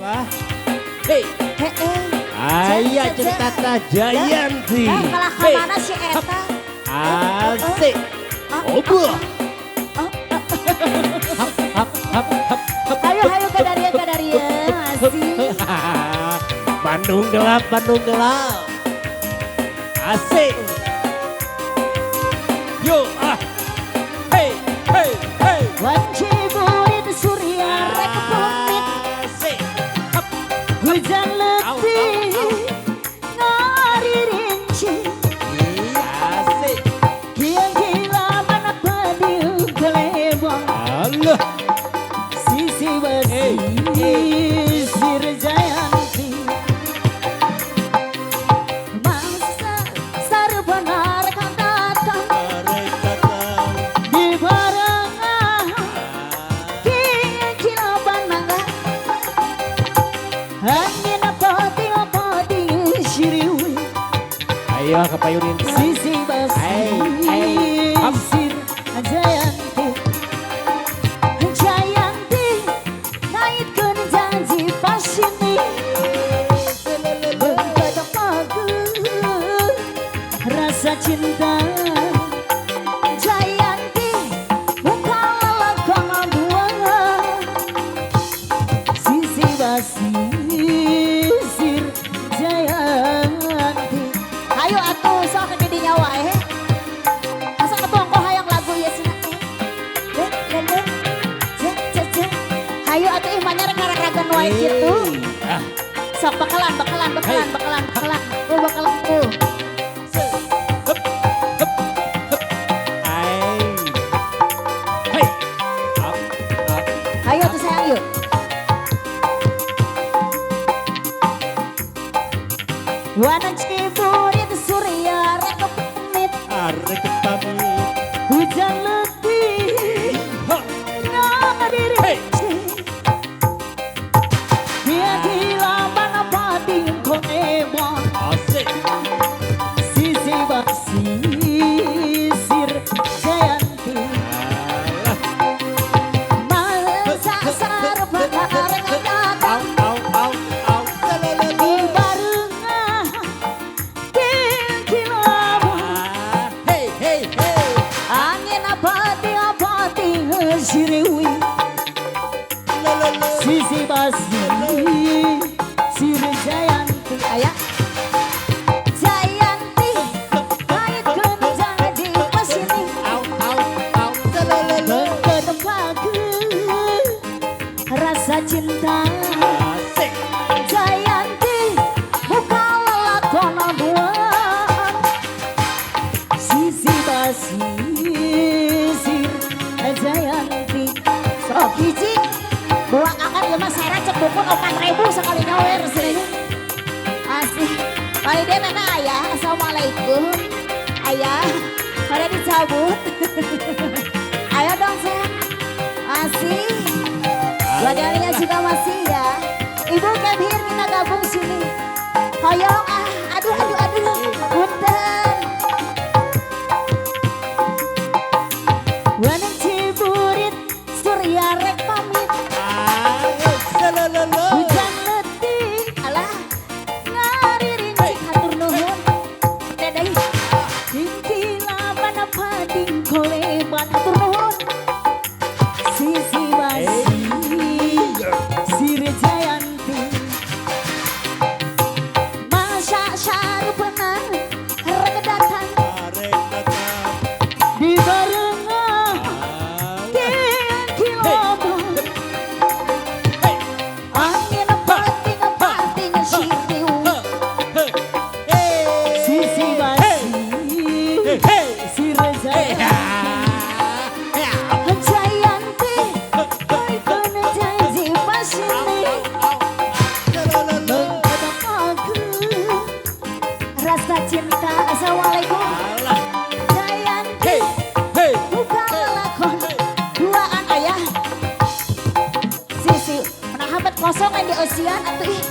Wah. Hei. Aya cerita ta Jayanti. Kalah kamana si Eta? Asik. Obuh. Hayu Kadaria, asik. Bandung gelap. Asik. Yo Hey. Wanci burit surya rek pemit. Asik. Hujan letih ngari rinci. Asik. Kian gila mana padil kelebong. Allah. Sisi besi sir Jayanti. Masa sarbanar kan datang di barengan. Kian gila banangga angin pati siriwi. Ayo kepayunin. Sisi besi sir Jayanti. Jayanti naikkan janji pasini. Berbeda pagi rasa cinta. Jayanti bukalah kamar dua. Sisi basi sir Jayanti. Ayo atuh sok ke didinya wae. Asa ketongko hayang lagu ya sina. Hayu atuh imanya rek ngaragagan wae kitu. Sok bakalan. Bakalan tuh. Hayu atuh sayang yuk. Wanan ciburit surya rek pemit. Arek pamit. Hujan letih ngadi rinci. Dia gila mana pati konebon. Asik. Sisi basi sir Jayanti. Alah. Masa sarbanar datang Au. di barengan. Kilabang Hey. angin pati siriwi. Sisi basi sir Jayanti. Ayah Jayanti naikkan janji pasini. Berbeda pagi rasa cinta. Asik. Jayanti bukalah lakon buat. Sisi basi sir Jayanti. Sok hiji buang akan ya mas Sarah cek dukun 4.000 sekali nyawer sini. Asik. Kali dia mana ayah? Assalamualaikum. Ayah, pada dicabut. Ayo dong sayang. Asik. Wadahnya juga masih ya. Ibu Kebir kita gabung sini. Hoyong aduh. Punten. Waning ciburit surya rek pamit. Hujan letih alah ngari rinci hatur nuhun. Dedeh ingkila mana pading koleban hatur nuhun. Sisi basi sir Jayanti. Masa sarbanar rek datang di barengan. Kian kilabang angin pati siriwi. Sisi basi sir Jayanti naikkan janji pasini. Berbeda pagi rasa cinta. Assalamualaikum. Jayanti bukalah lakon duaan ayah. Sisi menahabat kosong di osian atuh ih.